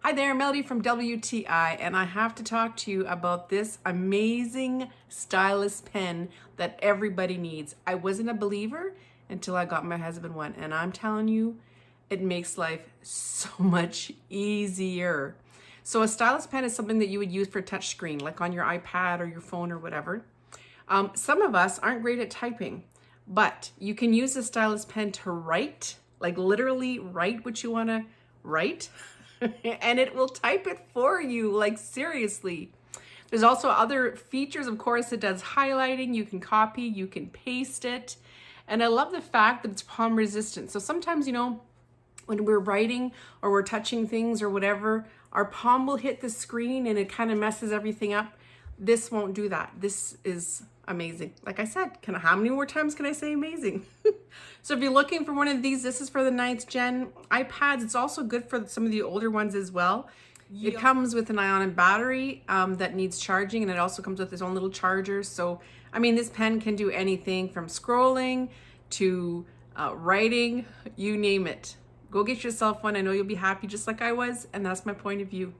Hi there, Melody from WTI, and I have to talk to you about this amazing stylus pen that everybody needs. I wasn't a believer until I got my husband one, and I'm telling you, it makes life so much easier. So a stylus pen is something that you would use for touch screen, like on your iPad or your phone or whatever. Some of us aren't great at typing, but you can use a stylus pen to write, like literally write what you want to write. And it will type it for you, like seriously. There's also other features, of course. It does highlighting, you can copy, you can paste it. And I love the fact that it's palm resistant. So sometimes, when we're writing or we're touching things or whatever, our palm will hit the screen and it kind of messes everything up. This won't do that. This is amazing. Like I said, how many more times can I say amazing? So if you're looking for one of these, this is for the 9th gen iPads. It's also good for some of the older ones as well. It comes with an ion battery that needs charging, and it also comes with its own little charger. So, I mean, this pen can do anything from scrolling to writing, you name it. Go get yourself one. I know you'll be happy just like I was, and that's my point of view.